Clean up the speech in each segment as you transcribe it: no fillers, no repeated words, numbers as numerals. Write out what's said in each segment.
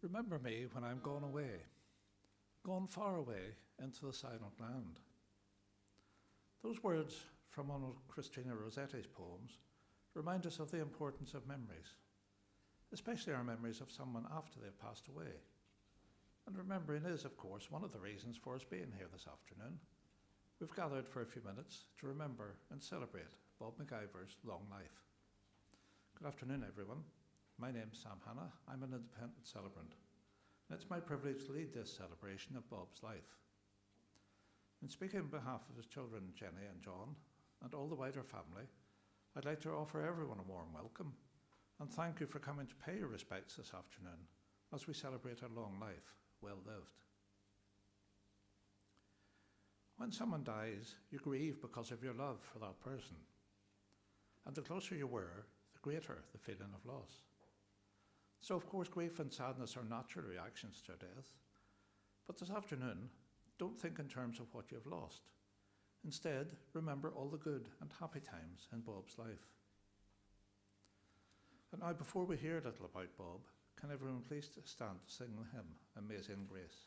Remember me when I'm gone away, gone far away into the silent land. Those words from one of Christina Rossetti's poems remind us of the importance of memories, especially our memories of someone after they've passed away. And remembering is, of course, one of the reasons for us being here this afternoon. We've gathered for a few minutes to remember and celebrate Bob McIvor's long life. Good afternoon, everyone. My name's Sam Hanna. I'm an independent celebrant, and it's my privilege to lead this celebration of Bob's life. In speaking on behalf of his children, Jenny and John, and all the wider family, I'd like to offer everyone a warm welcome and thank you for coming to pay your respects this afternoon as we celebrate a long life well lived. When someone dies, you grieve because of your love for that person. And the closer you were, the greater the feeling of loss. So of course grief and sadness are natural reactions to death. But this afternoon, don't think in terms of what you've lost. Instead, remember all the good and happy times in Bob's life. And now, before we hear a little about Bob, can everyone please stand to sing the hymn, Amazing Grace?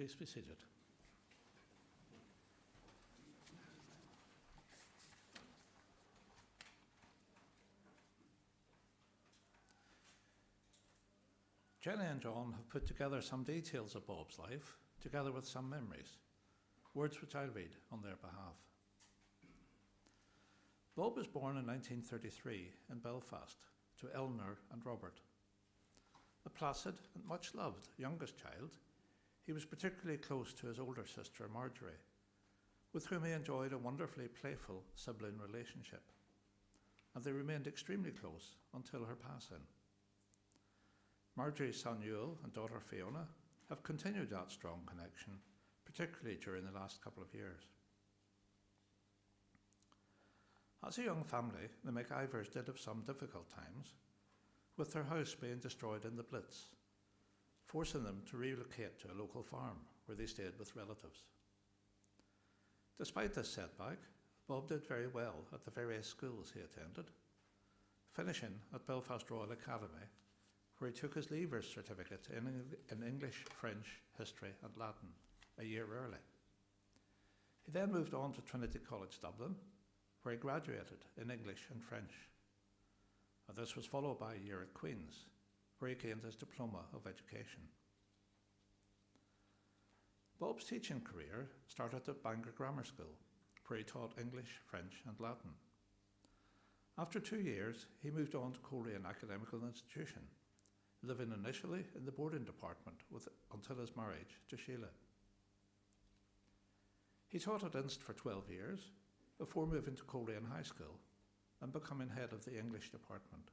Please be seated. Jenny and John have put together some details of Bob's life, together with some memories, words which I'll read on their behalf. Bob was born in 1933 in Belfast to Eleanor and Robert. A placid and much loved youngest child, he was particularly close to his older sister Marjorie, with whom he enjoyed a wonderfully playful sibling relationship, and they remained extremely close until her passing. Marjorie's son Yule and daughter Fiona have continued that strong connection, particularly during the last couple of years. As a young family, the McIvors did have some difficult times, with their house being destroyed in the Blitz, forcing them to relocate to a local farm where they stayed with relatives. Despite this setback, Bob did very well at the various schools he attended, finishing at Belfast Royal Academy, where he took his leavers certificate in English, French, History and Latin a year early. He then moved on to Trinity College Dublin, where he graduated in English and French. And this was followed by a year at Queen's, where he gained his Diploma of Education. Bob's teaching career started at Bangor Grammar School, where he taught English, French and Latin. After 2 years, he moved on to Coleraine Academical Institution, living initially in the boarding department until his marriage to Sheila. He taught at Inst for 12 years, before moving to Coleraine High School and becoming head of the English department.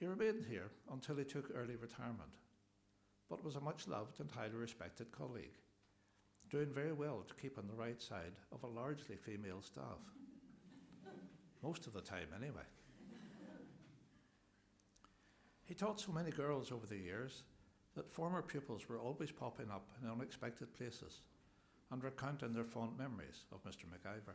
He remained here until he took early retirement, but was a much loved and highly respected colleague, doing very well to keep on the right side of a largely female staff. Most of the time anyway. He taught so many girls over the years that former pupils were always popping up in unexpected places and recounting their fond memories of Mr. McIvor.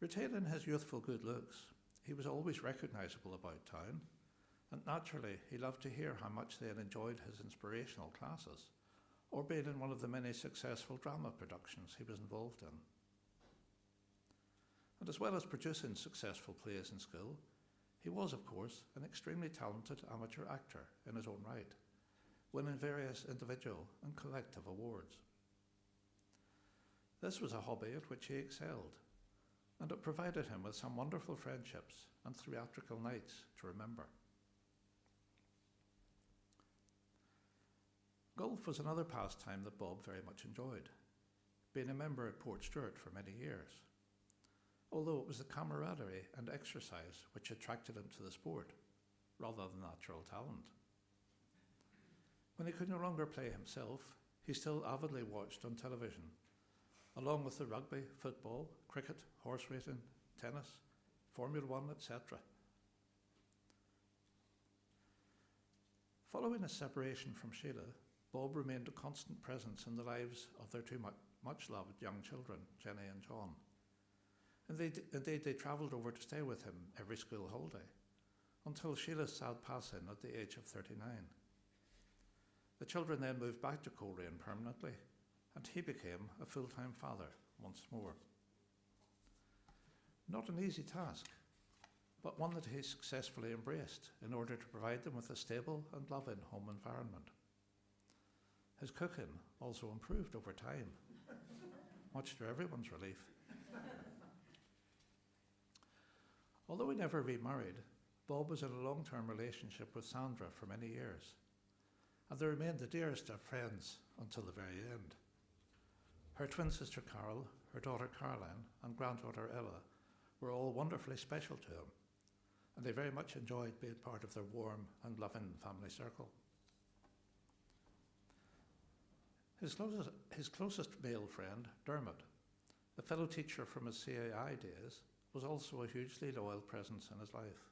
Retaining his youthful good looks, he was always recognisable about town, and naturally he loved to hear how much they had enjoyed his inspirational classes, or being in one of the many successful drama productions he was involved in. And as well as producing successful plays in school, he was, of course, an extremely talented amateur actor in his own right, winning various individual and collective awards. This was a hobby at which he excelled, and it provided him with some wonderful friendships and theatrical nights to remember. Golf was another pastime that Bob very much enjoyed, being a member at Port Stewart for many years, although it was the camaraderie and exercise which attracted him to the sport, rather than natural talent. When he could no longer play himself, he still avidly watched on television, along with the rugby, football, cricket, horse racing, tennis, Formula One, etc. Following his separation from Sheila, Bob remained a constant presence in the lives of their two much-loved young children, Jenny and John. Indeed, they travelled over to stay with him every school holiday, until Sheila's sad passing at the age of 39. The children then moved back to Coleraine permanently, and he became a full-time father once more. Not an easy task, but one that he successfully embraced in order to provide them with a stable and loving home environment. His cooking also improved over time, much to everyone's relief. Although he never remarried, Bob was in a long-term relationship with Sandra for many years, and they remained the dearest of friends until the very end. Her twin sister Carol, her daughter Caroline, and granddaughter Ella were all wonderfully special to him, and they very much enjoyed being part of their warm and loving family circle. His closest male friend, Dermot, a fellow teacher from his CAI days, was also a hugely loyal presence in his life.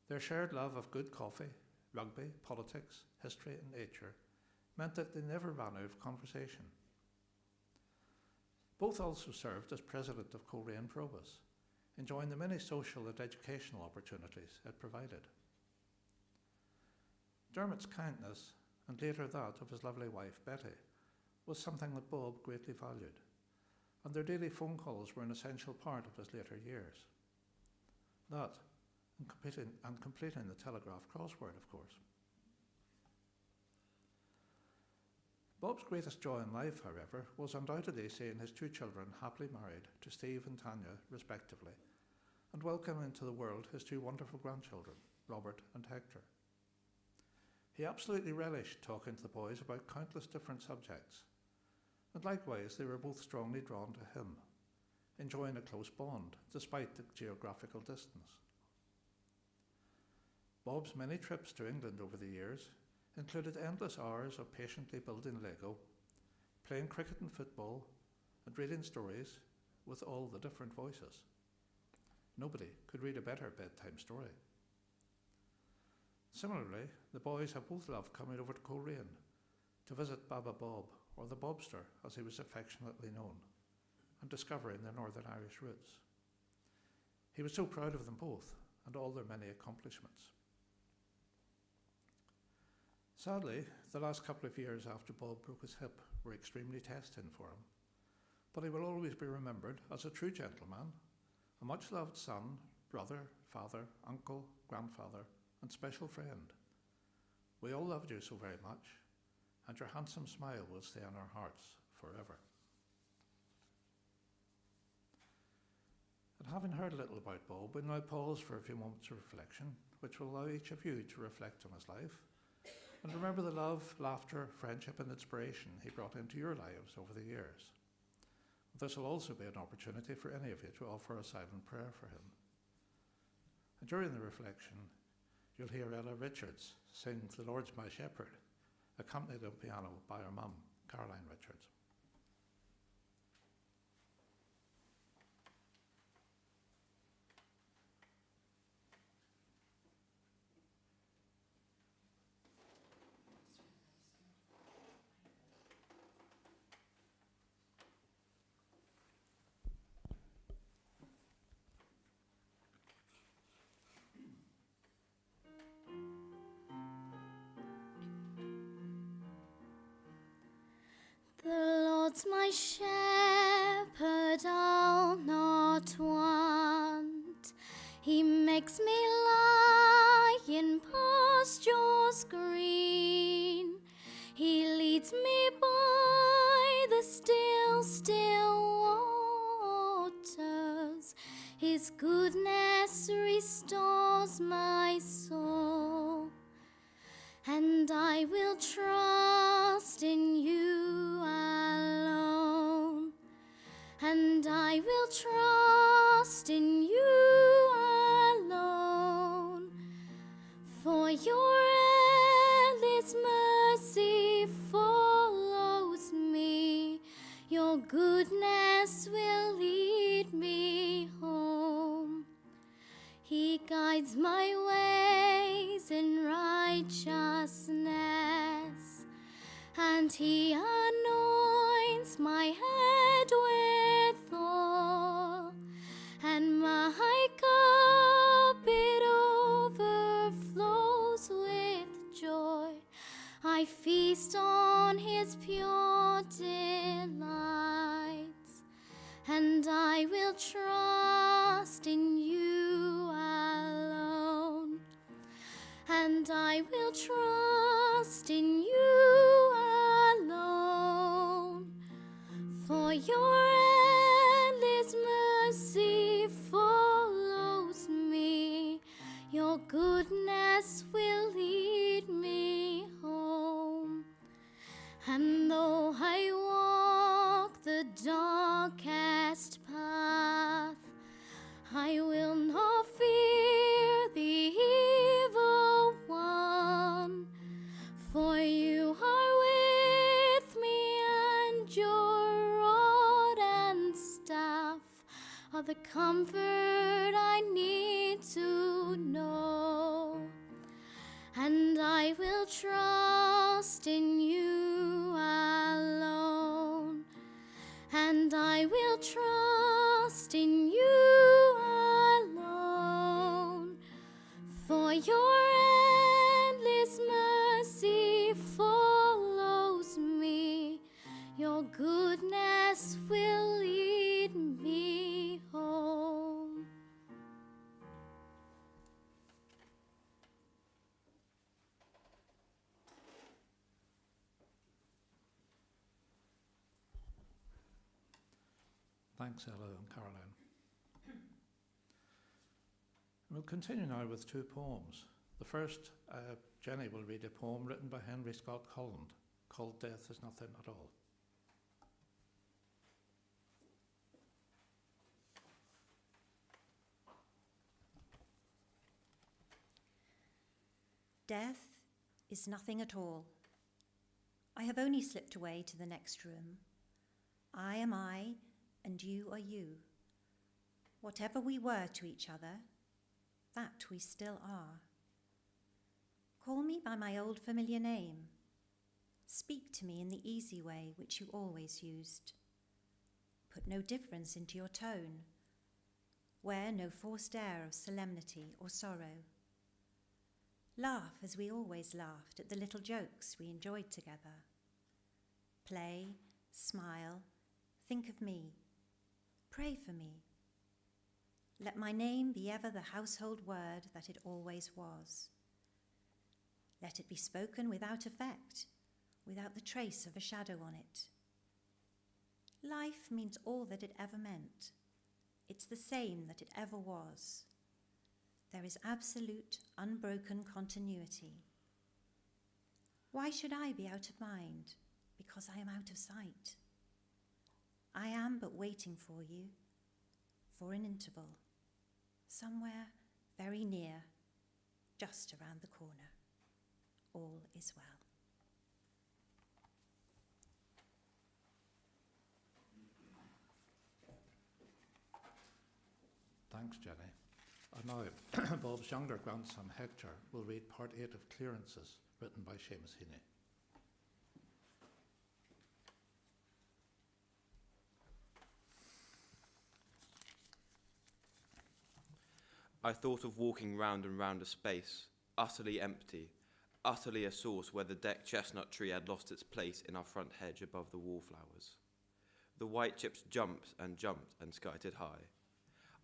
Their shared love of good coffee, rugby, politics, history and nature meant that they never ran out of conversation. Both also served as president of Coleraine Probus, enjoying the many social and educational opportunities it provided. Dermot's kindness, and later that of his lovely wife Betty, was something that Bob greatly valued, and their daily phone calls were an essential part of his later years. That, and completing the Telegraph crossword, of course. Bob's greatest joy in life, however, was undoubtedly seeing his two children happily married to Steve and Tanya, respectively, and welcoming into the world his two wonderful grandchildren, Robert and Hector. He absolutely relished talking to the boys about countless different subjects, and likewise they were both strongly drawn to him, enjoying a close bond despite the geographical distance. Bob's many trips to England over the years included endless hours of patiently building Lego, playing cricket and football, and reading stories with all the different voices. Nobody could read a better bedtime story. Similarly, the boys have both loved coming over to Coleraine to visit Baba Bob, or the Bobster as he was affectionately known, and discovering their Northern Irish roots. He was so proud of them both and all their many accomplishments. Sadly, the last couple of years after Bob broke his hip were extremely testing for him, but he will always be remembered as a true gentleman, a much-loved son, brother, father, uncle, grandfather, and special friend. We all loved you so very much, and your handsome smile will stay on our hearts forever. And having heard a little about Bob, we'll now pause for a few moments of reflection, which will allow each of you to reflect on his life and remember the love, laughter, friendship and inspiration he brought into your lives over the years. This will also be an opportunity for any of you to offer a silent prayer for him. And during the reflection, you'll hear Ella Richards sing The Lord's My Shepherd, accompanied on piano by her mum, Caroline Richards. The Lord's my shepherd, I'll not want. He makes me lie in pastures green. He leads me by the still, still waters. His goodness restores my soul. And I will trust in you alone. And I will trust in you alone. For your endless mercy follows me. Your goodness will lead me home. He guides my ways in righteousness, and he anoints my head with oil, and my cup it overflows with joy. I feast on his pure delights, and I will trust in you alone. And I will trust in you alone. For your endless mercy follows me. Your goodness will lead me home. And though I walk the darkest path, I will not fear the evil one, for you are with me, and your rod and staff are the comfort I need to know. And I will trust in you alone. And I will trust in you alone. For your endless mercy follows me. Your goodness will lead me home. Thanks, Ella and Caroline. We'll continue now with two poems. The first, Jenny will read a poem written by Henry Scott Holland called Death is Nothing at All. Death is nothing at all. I have only slipped away to the next room. I am I, and you are you. Whatever we were to each other, that we still are. Call me by my old familiar name. Speak to me in the easy way which you always used. Put no difference into your tone. Wear no forced air of solemnity or sorrow. Laugh as we always laughed at the little jokes we enjoyed together. Play, smile, think of me. Pray for me. Let my name be ever the household word that it always was. Let it be spoken without effect, without the trace of a shadow on it. Life means all that it ever meant. It's the same that it ever was. There is absolute, unbroken continuity. Why should I be out of mind? Because I am out of sight. I am but waiting for you, for an interval, somewhere very near, just around the corner. All is well. Thanks, Jenny. And now, Bob's younger grandson, Hector, will read part 8 of Clearances, written by Seamus Heaney. I thought of walking round and round a space, utterly empty, utterly a source where the decked chestnut tree had lost its place in our front hedge above the wallflowers. The white chips jumped and skited high.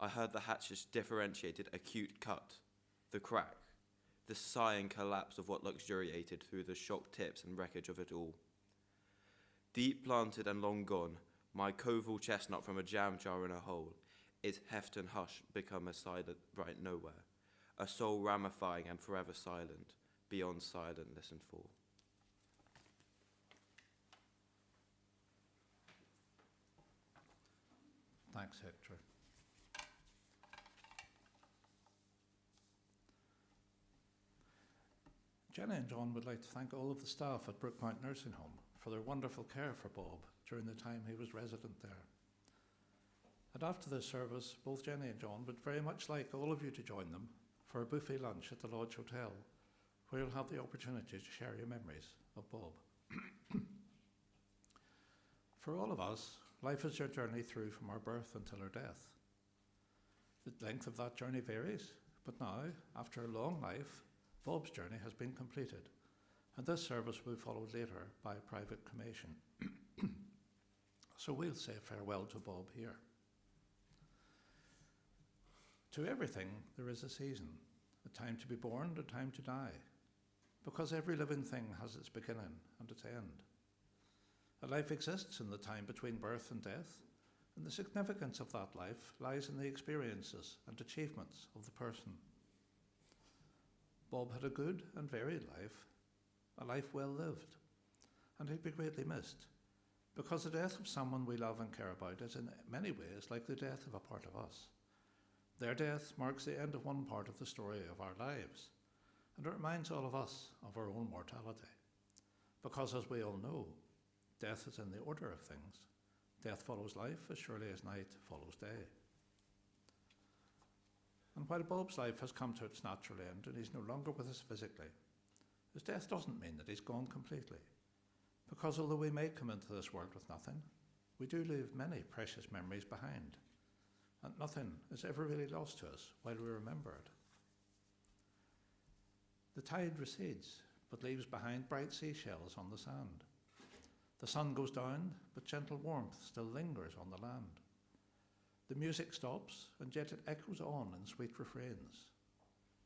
I heard the hatchet's differentiated acute cut, the crack, the sighing collapse of what luxuriated through the shocked tips and wreckage of it all. Deep planted and long gone, my coval chestnut from a jam jar in a hole, its heft and hush become a silent right nowhere, a soul ramifying and forever silent, beyond silent listened for. Thanks, Hector. Jenny and John would like to thank all of the staff at Brookmount Nursing Home for their wonderful care for Bob during the time he was resident there. And after this service, both Jenny and John would very much like all of you to join them for a buffet lunch at the Lodge Hotel, where you'll have the opportunity to share your memories of Bob. For all of us, life is your journey through from our birth until our death. The length of that journey varies, but now, after a long life, Bob's journey has been completed, and this service will be followed later by a private cremation. So we'll say farewell to Bob here. To everything there is a season, a time to be born, a time to die, because every living thing has its beginning and its end. A life exists in the time between birth and death, and the significance of that life lies in the experiences and achievements of the person. Bob had a good and varied life, a life well lived, and he'd be greatly missed, because the death of someone we love and care about is in many ways like the death of a part of us. Their death marks the end of one part of the story of our lives, and it reminds all of us of our own mortality. Because as we all know, death is in the order of things. Death follows life as surely as night follows day. And while Bob's life has come to its natural end and he's no longer with us physically, his death doesn't mean that he's gone completely. Because although we may come into this world with nothing, we do leave many precious memories behind. And nothing is ever really lost to us while we remember it. The tide recedes, but leaves behind bright seashells on the sand. The sun goes down, but gentle warmth still lingers on the land. The music stops, and yet it echoes on in sweet refrains.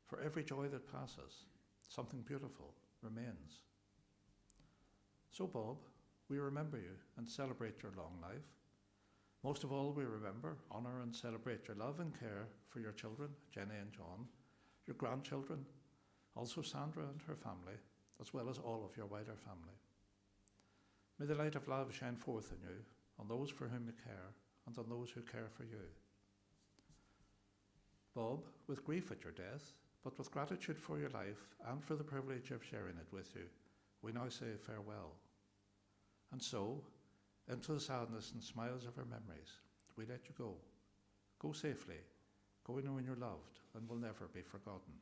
For every joy that passes, something beautiful remains. So, Bob, we remember you and celebrate your long life. Most of all, we remember, honour and celebrate your love and care for your children, Jenny and John, your grandchildren, also Sandra and her family, as well as all of your wider family. May the light of love shine forth in you, on those for whom you care, and on those who care for you. Bob, with grief at your death, but with gratitude for your life and for the privilege of sharing it with you, we now say farewell. And so, into the sadness and smiles of our memories, we let you go. Go safely, go knowing you're loved and will never be forgotten.